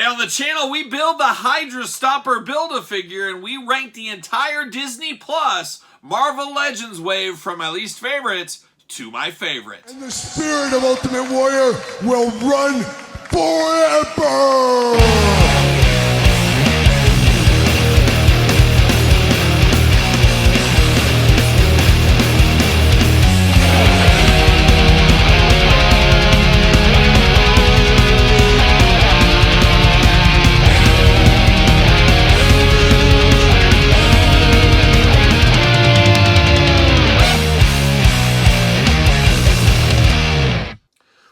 on the channel, we build the Hydra Stomper Build-A-Figure, and we rank the entire Disney Plus Marvel Legends wave from my least favorite to my favorite. And the spirit of Ultimate Warrior will run forever!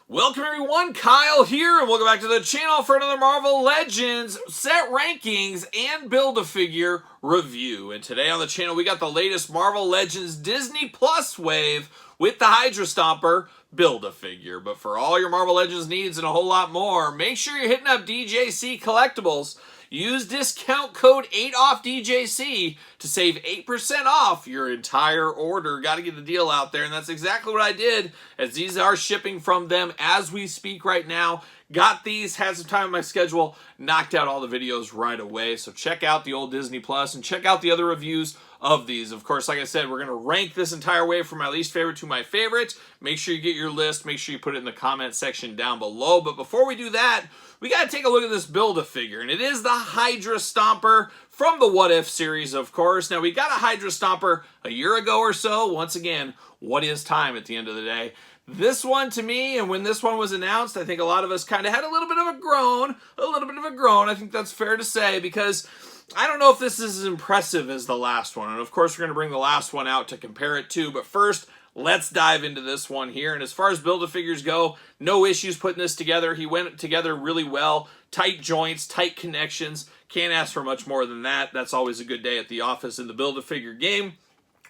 Welcome everyone, Kyle here, and welcome back to the channel for another Marvel Legends set rankings and Build-A-Figure review. And today on the channel, we got the latest Marvel Legends Disney Plus wave with the Hydra Stomper Build-A-Figure. But for all your Marvel Legends needs and a whole lot more, make sure you're hitting up DJC Collectibles. Use discount code 8OFFDJC to save 8% off your entire order. Got to get the deal out there, and that's exactly what I did, as these are shipping from them as we speak right now. Got these, had some time on my schedule, knocked out all the videos right away. So check out the old Disney Plus and check out the other reviews of these. Of course, like I said, we're going to rank this entire wave from my least favorite to my favorite. Make sure you get your list. Make sure you put it in the comment section down below. But before we do that, we got to take a look at this Build-A-Figure, and it is the Hydra Stomper from the What If series, of course. Now, we got a Hydra Stomper a year ago or so. Once again, what is time at the end of the day? This one, to me, and when this one was announced, I think a lot of us kind of had a little bit of a groan. I think that's fair to say, because I don't know if this is as impressive as the last one. And, of course, we're going to bring the last one out to compare it to. But first, let's dive into this one here. And as far as Build-A-Figures go, no issues putting this together. He went together really well. Tight joints, tight connections. Can't ask for much more than that. That's always a good day at the office in the Build-A-Figure game.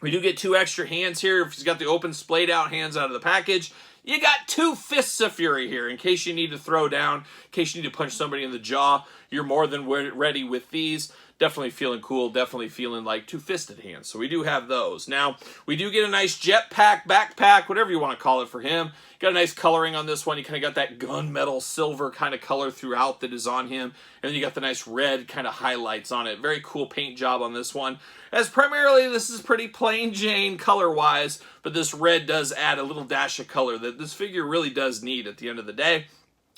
We do get two extra hands here. If he's got the open splayed out hands out of the package, you got two Fists of Fury here in case you need to throw down, in case you need to punch somebody in the jaw. You're more than ready with these. Definitely feeling cool, definitely feeling like two-fisted hands. So we do have those. Now, we do get a nice jetpack, backpack, whatever you want to call it for him. Got a nice coloring on this one. You kind of got that gunmetal silver kind of color throughout that is on him. And then you got the nice red kind of highlights on it. Very cool paint job on this one. As primarily, this is pretty plain Jane color-wise, but this red does add a little dash of color that this figure really does need at the end of the day.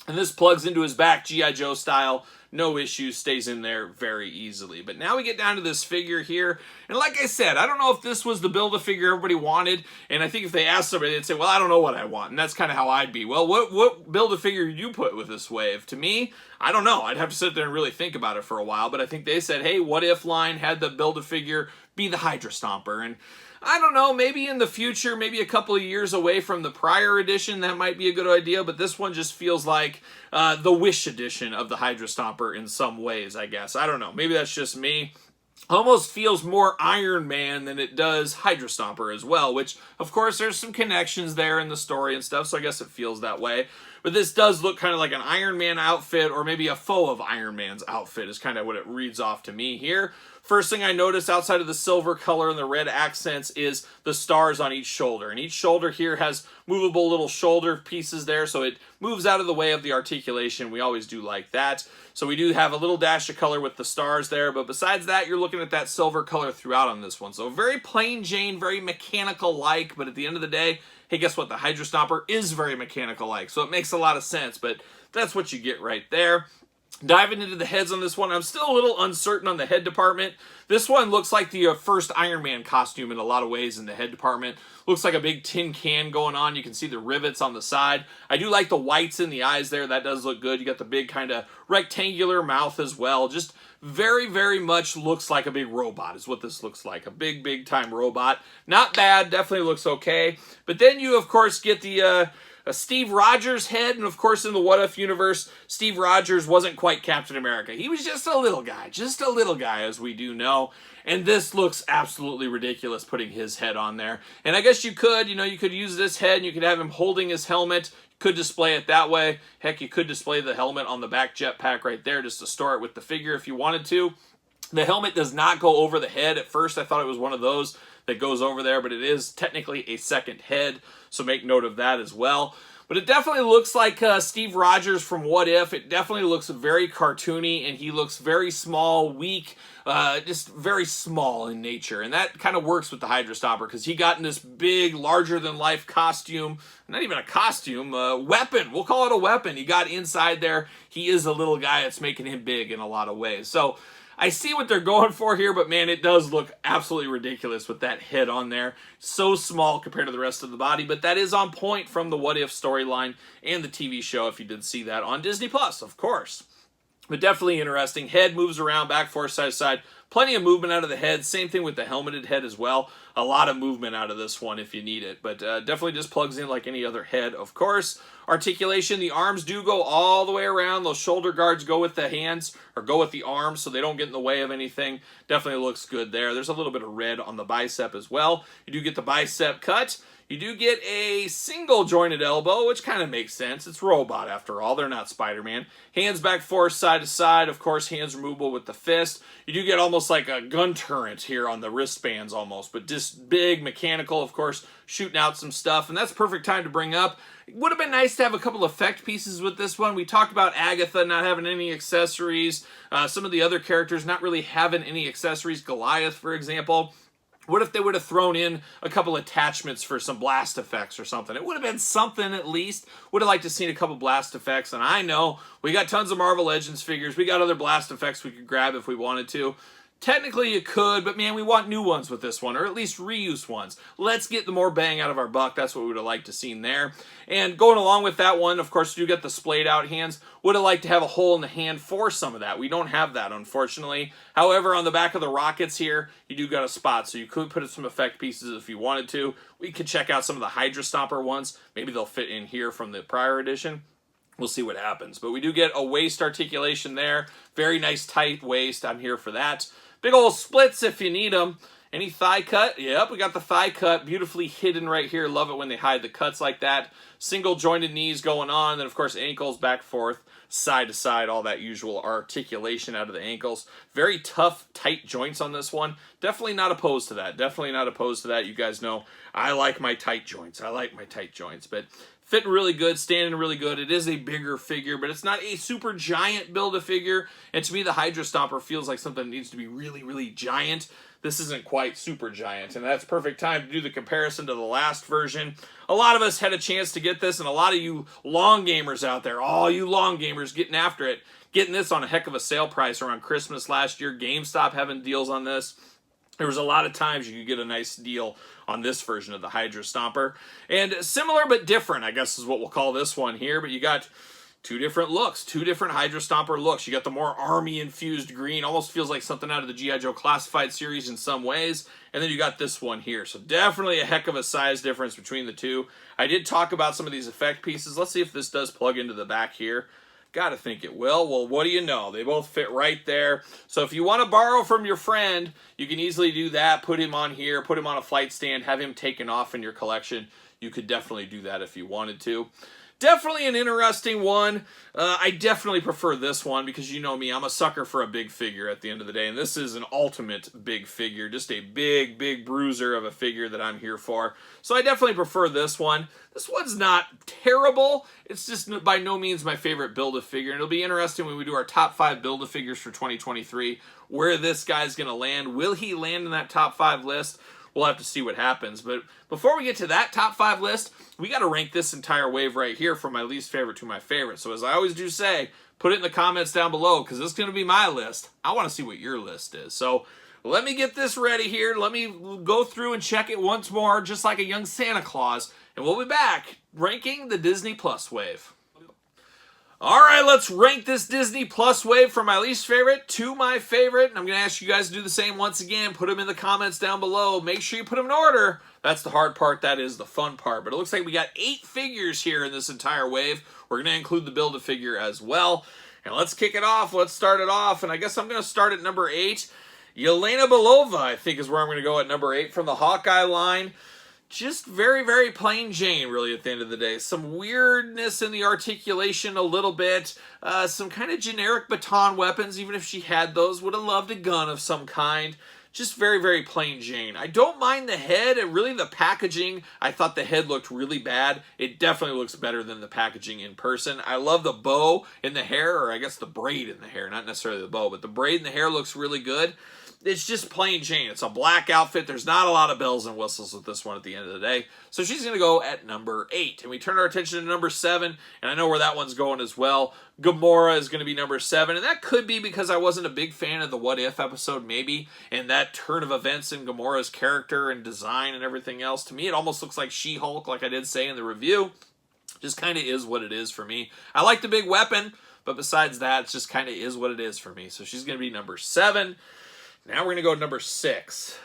And this plugs into his back, G.I. Joe style. No issues, stays in there very easily. But now we get down to this figure here. And like I said, I don't know if this was the Build-A-Figure everybody wanted. And I think if they asked somebody, they'd say, well, I don't know what I want. And that's kind of how I'd be. Well, what Build-A-Figure did you put with this wave? To me, I don't know. I'd have to sit there and really think about it for a while. But I think they said, hey, What If line had the Build-A-Figure be the Hydra Stomper. And I don't know, maybe in the future, maybe a couple of years away from the prior edition, that might be a good idea, but this one just feels like the Wish edition of the Hydra Stomper in some ways, I guess. I don't know, maybe that's just me. Almost feels more Iron Man than it does Hydra Stomper as well, which, of course, there's some connections there in the story and stuff, so I guess it feels that way. But this does look kind of like an Iron Man outfit, or maybe a foe of Iron Man's outfit is kind of what it reads off to me here. First thing I notice outside of the silver color and the red accents is the stars on each shoulder. And each shoulder here has movable little shoulder pieces there, so it moves out of the way of the articulation. We always do like that. So we do have a little dash of color with the stars there, but besides that, you're looking at that silver color throughout on this one. So very plain Jane, very mechanical-like, but at the end of the day, hey, guess what? The Hydra Stomper is very mechanical-like, so it makes a lot of sense, but that's what you get right there. Diving into the heads on this one, I'm still a little uncertain on the head department. This one looks like the first Iron Man costume in a lot of ways in the head department. Looks like a big tin can going on. You can see the rivets on the side. I do like the whites in the eyes there. That does look good. You got the big kind of rectangular mouth as well. Just very, very much looks like a big robot is what this looks like. A big, big time robot. Not bad. Definitely looks okay. But then you, of course, get the a Steve Rogers head, and of course in the What If universe, Steve Rogers wasn't quite Captain America. He was just a little guy, as we do know. And this looks absolutely ridiculous putting his head on there. And I guess you could, you could use this head and you could have him holding his helmet. Could display it that way. Heck, you could display the helmet on the back jetpack right there just to store it with the figure if you wanted to. The helmet does not go over the head. At first, I thought it was one of those that goes over there, but it is technically a second head, so make note of that as well. But it definitely looks like Steve Rogers from What If. It definitely looks very cartoony, and he looks very small, weak, just very small in nature. And that kind of works with the Hydra Stomper, because he got in this big, larger-than-life costume. Not even a costume, weapon. We'll call it a weapon. He got inside there. He is a little guy that's making him big in a lot of ways. So I see what they're going for here, but man, it does look absolutely ridiculous with that head on there. So small compared to the rest of the body, but that is on point from the What If storyline and the TV show, if you did see that on Disney Plus, of course. But definitely interesting. Head moves around, back, forth, side to side. Plenty of movement out of the head. Same thing with the helmeted head as well. A lot of movement out of this one if you need it. But definitely just plugs in like any other head, of course. Articulation, the arms do go all the way around. Those shoulder guards go with the hands, or go with the arms, so they don't get in the way of anything. Definitely looks good there. There's a little bit of red on the bicep as well. You do get the bicep cut. You do get a single jointed elbow, which kind of makes sense. It's robot after all. They're not Spider-Man. Hands back, forth, side to side. Of course, hands removable with the fist. You do get almost like a gun turret here on the wristbands almost, but just big, mechanical, of course, shooting out some stuff. And that's perfect time to bring up. It would have been nice to have a couple effect pieces with this one. We talked about Agatha not having any accessories. Some of the other characters not really having any accessories. Goliath, for example. What if they would have thrown in a couple attachments for some blast effects or something? It would have been something at least. Would have liked to seen a couple blast effects. And I know we got tons of Marvel Legends figures. We got other blast effects we could grab if we wanted to. Technically you could, but man, we want new ones with this one, or at least reuse ones. Let's get the more bang out of our buck. That's what we would have liked to seen there. And going along with that one, of course, you get the splayed out hands. Would have liked to have a hole in the hand for some of that. We don't have that, unfortunately. However, on the back of the rockets here, you do got a spot, so you could put some effect pieces if you wanted to. We could check out some of the Hydra Stomper ones. Maybe they'll fit in here from the prior edition. We'll see what happens. But we do get a waist articulation there. Very nice tight waist. I'm here for that. Big old splits if you need them. Any thigh cut? Yep, we got the thigh cut beautifully hidden right here. Love it when they hide the cuts like that. Single jointed knees going on. Then, of course, ankles back, forth, side to side. All that usual articulation out of the ankles. Very tough, tight joints on this one. Definitely not opposed to that. Definitely not opposed to that. You guys know I like my tight joints. I like my tight joints. But fitting really good, standing really good. It is a bigger figure, but it's not a super giant Build-A-Figure. And to me, the Hydra Stomper feels like something that needs to be really, really giant. This isn't quite super giant, and that's perfect time to do the comparison to the last version. A lot of us had a chance to get this, and a lot of you long gamers out there, all you long gamers getting after it, getting this on a heck of a sale price around Christmas last year. GameStop having deals on this. There was a lot of times you could get a nice deal on this version of the Hydra Stomper. And similar but different, I guess is what we'll call this one here. But you got two different looks, two different Hydra Stomper looks. You got the more army-infused green, almost feels like something out of the G.I. Joe Classified series in some ways. And then you got this one here. So definitely a heck of a size difference between the two. I did talk about some of these effect pieces. Let's see if this does plug into the back here. Gotta think it will. Well, what do you know? They both fit right there. So if you want to borrow from your friend, you can easily do that. Put him on here, put him on a flight stand, have him taken off in your collection. You could definitely do that if you wanted to. Definitely an interesting one. I definitely prefer this one because you know me, I'm a sucker for a big figure at the end of the day. And this is an ultimate big figure. Just a big, big bruiser of a figure that I'm here for. So I definitely prefer this one. This one's not terrible. It's just by no means my favorite Build-A-Figure. And it'll be interesting when we do our top 5 Build-A-Figures for 2023, where this guy's going to land. Will he land in that top 5 list? We'll have to see what happens. But before we get to that top 5 list, we got to rank this entire wave right here from my least favorite to my favorite. So as I always do say, put it in the comments down below because this is going to be my list. I want to see what your list is. So let me get this ready here. Let me go through and check it once more, just like a young Santa Claus. And we'll be back ranking the Disney Plus wave. All right, let's rank this Disney Plus wave from my least favorite to my favorite. And I'm going to ask you guys to do the same once again. Put them in the comments down below. Make sure you put them in order. That's the hard part. That is the fun part. But it looks like we got 8 figures here in this entire wave. We're going to include the Build-A-Figure as well. And let's kick it off. Let's start it off. And I guess I'm going to start at number 8. Yelena Belova, I think, is where I'm going to go at number 8 from the Hawkeye line. Just very, very plain Jane, really, at the end of the day. Some weirdness in the articulation a little bit. Some kind of generic baton weapons, even if she had those. Would have loved a gun of some kind. just very, very plain Jane. I don't mind the head, and really the packaging. I thought the head looked really bad. It definitely looks better than the packaging in person. I love the bow in the hair, or I guess the braid in the hair, not necessarily the bow, but the braid in the hair looks really good. It's just plain Jane. It's a black outfit. There's not a lot of bells and whistles with this one at the end of the day. So she's going to go at number 8. And we turn our attention to number 7, and I know where that one's going as well. Gamora is going to be number 7, and that could be because I wasn't a big fan of the What If episode, maybe, and that turn of events in Gamora's character and design and everything else. To me, it almost looks like She-Hulk, like I did say in the review. Just kind of is what it is for me. I like the big weapon, but besides that, it just kind of is what it is for me. So she's going to be number 7. Now we're going to go to number 6.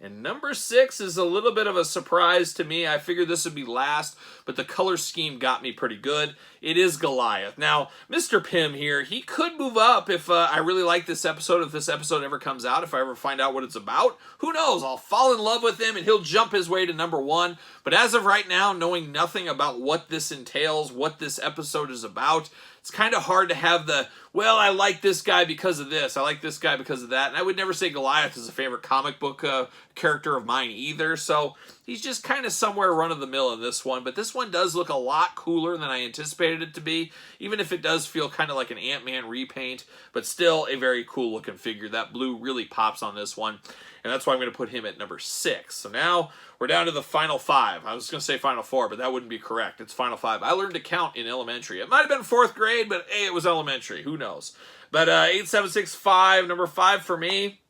And number 6 is a little bit of a surprise to me. I figured this would be last, but the color scheme got me pretty good. It is Goliath. Now, Mr. Pym here, he could move up if I really like this episode, if this episode ever comes out, if I ever find out what it's about. Who knows? I'll fall in love with him and he'll jump his way to number 1. But as of right now, knowing nothing about what this entails, what this episode is about, it's kind of hard to have the, well, I like this guy because of this, I like this guy because of that. And I would never say Goliath is a favorite comic book character of mine either. So he's just kind of somewhere run-of-the-mill in this one. But this one does look a lot cooler than I anticipated it to be, even if it does feel kind of like an Ant-Man repaint. But still a very cool looking figure. That blue really pops on this one. And that's why I'm going to put him at number 6. So now we're down to the final 5. I was going to say final 4, but that wouldn't be correct. It's final 5. I learned to count in elementary. It might have been 4th grade, but hey, it was elementary. Who knows? But 8, 7, 6, 5. Number 5 for me.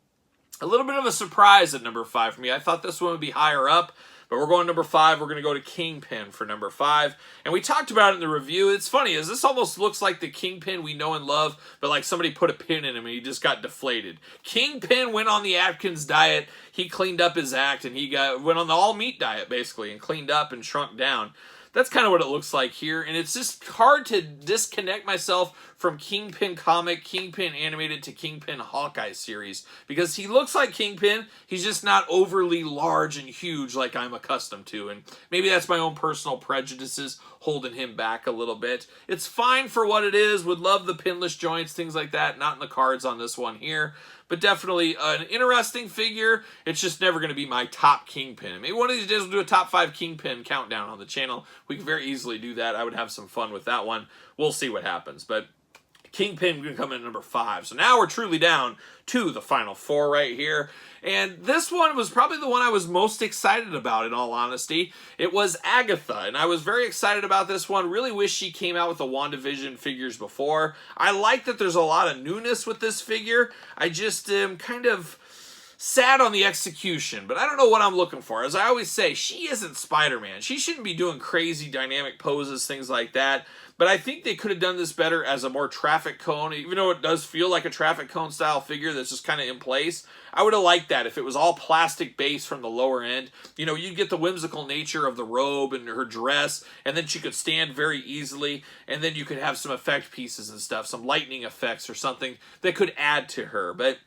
A little bit of a surprise at number 5 for me. I thought this one would be higher up. But we're going number 5. We're going to go to Kingpin for number 5. And we talked about it in the review. It's funny, is this almost looks like the Kingpin we know and love, but like somebody put a pin in him and he just got deflated. Kingpin went on the Atkins diet. He cleaned up his act and he went on the all-meat diet, basically, and cleaned up and shrunk down. That's kind of what it looks like here, and it's just hard to disconnect myself from Kingpin comic, Kingpin animated to Kingpin Hawkeye series, because he looks like Kingpin, he's just not overly large and huge like I'm accustomed to, and maybe that's my own personal prejudices holding him back a little bit. It's fine for what it is, would love the pinless joints, things like that, not in the cards on this one here. But definitely an interesting figure. It's just never going to be my top Kingpin. Maybe one of these days we'll do a top 5 Kingpin countdown on the channel. We can very easily do that. I would have some fun with that one. We'll see what happens. But Kingpin going to come in at number 5. So now we're truly down to the final 4 right here. And this one was probably the one I was most excited about, in all honesty. It was Agatha, and I was very excited about this one. Really wish she came out with the WandaVision figures before. I like that there's a lot of newness with this figure. I just am kind of sad on the execution, but I don't know what I'm looking for. As I always say, she isn't Spider-Man. She shouldn't be doing crazy dynamic poses, things like that. But I think they could have done this better as a more traffic cone, even though it does feel like a traffic cone style figure that's just kind of in place. I would have liked that if it was all plastic base from the lower end. You know, you'd get the whimsical nature of the robe and her dress, and then she could stand very easily, and then you could have some effect pieces and stuff, some lightning effects or something that could add to her. But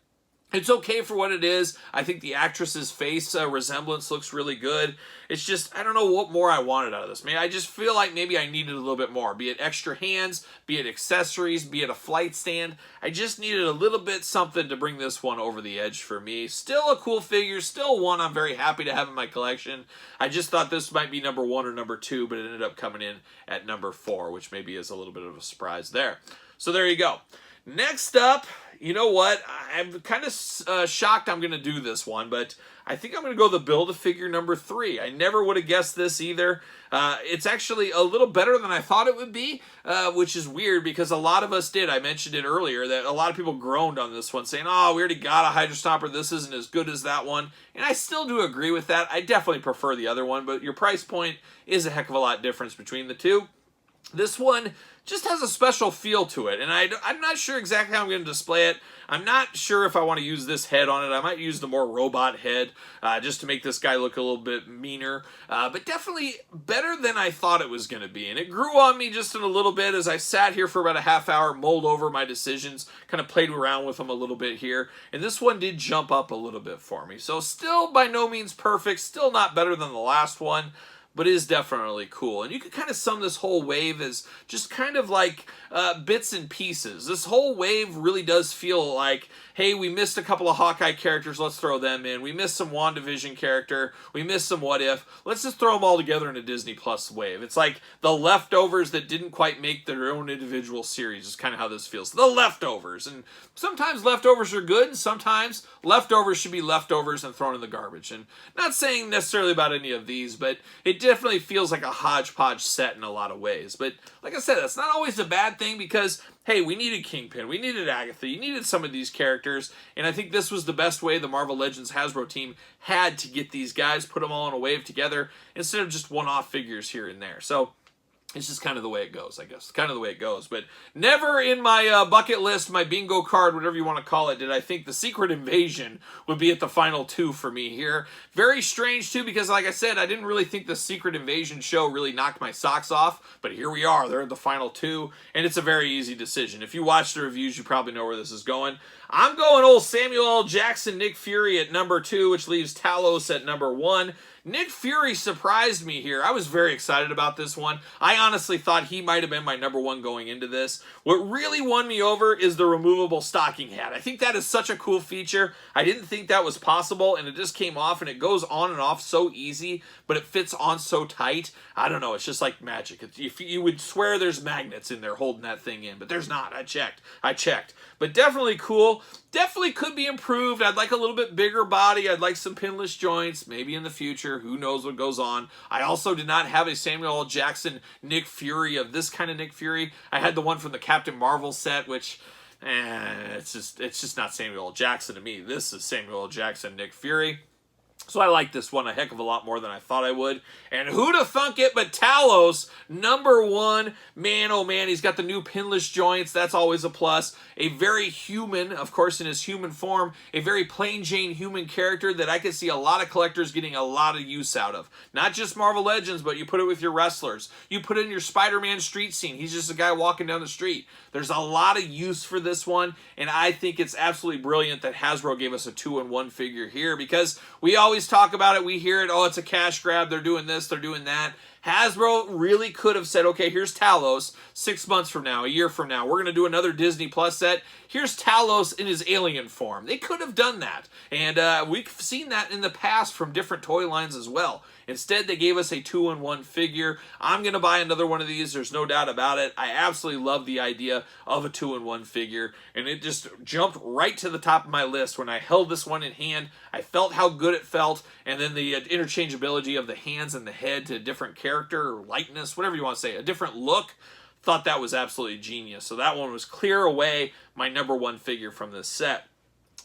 it's okay for what it is. I think the actress's face resemblance looks really good. It's just, I don't know what more I wanted out of this. I just feel like maybe I needed a little bit more. Be it extra hands, be it accessories, be it a flight stand. I just needed a little bit something to bring this one over the edge for me. Still a cool figure. Still one I'm very happy to have in my collection. I just thought this might be number 1 or number 2, but it ended up coming in at number 4, which maybe is a little bit of a surprise there. So there you go. Next up, you know what? I'm kind of shocked I'm going to do this one, but I think I'm going to go the Build-A-Figure number 3. I never would have guessed this either. It's actually a little better than I thought it would be, which is weird because a lot of us did. I mentioned it earlier that a lot of people groaned on this one saying, oh, we already got a Hydra Stomper. This isn't as good as that one. And I still do agree with that. I definitely prefer the other one, but your price point is a heck of a lot difference between the two. This one just has a special feel to it, and I'm not sure exactly how I'm going to display it. I'm not sure if I want to use this head on it. I might use the more robot head just to make this guy look a little bit meaner, but definitely better than I thought it was going to be. And it grew on me just in a little bit as I sat here for about a half hour, mulled over my decisions, kind of played around with them a little bit here, and this one did jump up a little bit for me. So still by no means perfect, still not better than the last one, but is definitely cool. And you could kind of sum this whole wave as just kind of like bits and pieces. This whole wave really does feel like, hey, we missed a couple of Hawkeye characters, let's throw them in. We missed some WandaVision character, we missed some What If, let's just throw them all together in a Disney Plus wave. It's like the leftovers that didn't quite make their own individual series is kind of how this feels. The leftovers. And sometimes leftovers are good, and sometimes leftovers should be leftovers and thrown in the garbage. And not saying necessarily about any of these, but it definitely feels like a hodgepodge set in a lot of ways. But like I said, that's not always a bad thing because, hey, we needed Kingpin, we needed Agatha, you needed some of these characters, and I think this was the best way the Marvel Legends Hasbro team had to get these guys, put them all in a wave together, instead of just one-off figures here and there. So it's just kind of the way it goes, I guess. Kind of the way it goes. But never in my bucket list, my bingo card, whatever you want to call it, did I think the Secret Invasion would be at the final two for me here. Very strange, too, because like I said, I didn't really think the Secret Invasion show really knocked my socks off. But here we are. They're at the final two, and it's a very easy decision. If you watch the reviews, you probably know where this is going. I'm going old Samuel L. Jackson, Nick Fury at number 2, which leaves Talos at number 1. Nick Fury surprised me here. I was very excited about this one. I honestly thought he might have been my number 1 going into this. What really won me over is the removable stocking hat. I think that is such a cool feature. I didn't think that was possible, and it just came off, and it goes on and off so easy, but it fits on so tight. I don't know. It's just like magic. You would swear there's magnets in there holding that thing in, but there's not. I checked. But definitely cool. Definitely could be improved. I'd like a little bit bigger body. I'd like some pinless joints, maybe in the future. Who knows what goes on. I also did not have a Samuel L. Jackson Nick Fury of this kind of Nick Fury. I had the one from the Captain Marvel set, which, it's just not Samuel L. Jackson to me. This is Samuel L. Jackson Nick Fury. So I like this one a heck of a lot more than I thought I would. And who'd have thunk it but Talos, number 1. Man, oh man, he's got the new pinless joints. That's always a plus. A very human, of course, in his human form. A very plain Jane human character that I could see a lot of collectors getting a lot of use out of. Not just Marvel Legends, but you put it with your wrestlers. You put it in your Spider-Man street scene. He's just a guy walking down the street. There's a lot of use for this one. And I think it's absolutely brilliant that Hasbro gave us a 2-in-1 figure here because we always talk about it, we hear it, oh, it's a cash grab, they're doing this, they're doing that. Hasbro really could have said, okay, here's Talos 6 months from now, a year from now. We're going to do another Disney Plus set. Here's Talos in his alien form. They could have done that. And we've seen that in the past from different toy lines as well. Instead, they gave us a 2-in-1 figure. I'm going to buy another one of these. There's no doubt about it. I absolutely love the idea of a 2-in-1 figure. And it just jumped right to the top of my list when I held this one in hand. I felt how good it felt. And then the interchangeability of the hands and the head to a different character or likeness, whatever you want to say, a different look. Thought that was absolutely genius. So that one was clear away my number 1 figure from this set.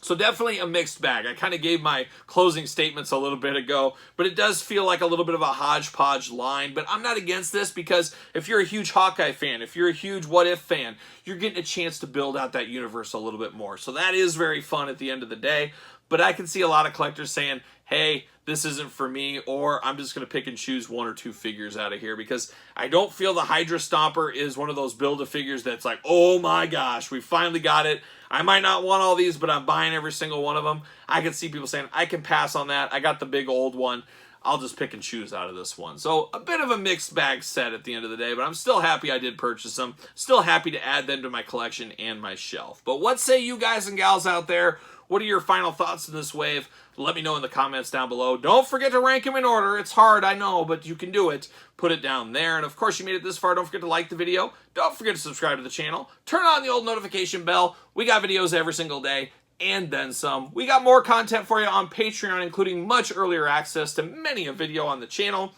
So definitely a mixed bag. I kind of gave my closing statements a little bit ago, but it does feel like a little bit of a hodgepodge line. But I'm not against this because if you're a huge Hawkeye fan, if you're a huge What If fan, you're getting a chance to build out that universe a little bit more. So that is very fun at the end of the day. But I can see a lot of collectors saying, hey, this isn't for me, or I'm just going to pick and choose 1 or 2 figures out of here because I don't feel the Hydra Stomper is one of those Build-A-Figures that's like, oh my gosh, we finally got it. I might not want all these, but I'm buying every single one of them. I can see people saying, I can pass on that. I got the big old one. I'll just pick and choose out of this one. So a bit of a mixed bag set at the end of the day, but I'm still happy I did purchase them. Still happy to add them to my collection and my shelf. But what say you guys and gals out there? What are your final thoughts on this wave? Let me know in the comments down below. Don't forget to rank them in order. It's hard, I know, but you can do it. Put it down there. And of course, you made it this far. Don't forget to like the video. Don't forget to subscribe to the channel. Turn on the old notification bell. We got videos every single day and then some. We got more content for you on Patreon, including much earlier access to many a video on the channel.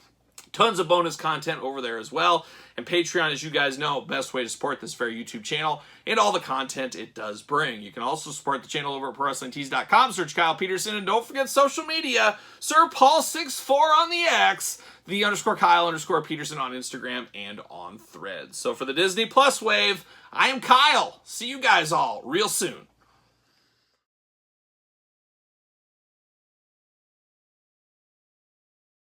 Tons of bonus content over there as well. And Patreon, as you guys know, best way to support this very YouTube channel and all the content it does bring. You can also support the channel over at ProWrestlingTees.com. Search Kyle Peterson. And don't forget social media. Sir Paul64 on the X. The _Kyle_Peterson on Instagram and on Threads. So for the Disney Plus wave, I am Kyle. See you guys all real soon.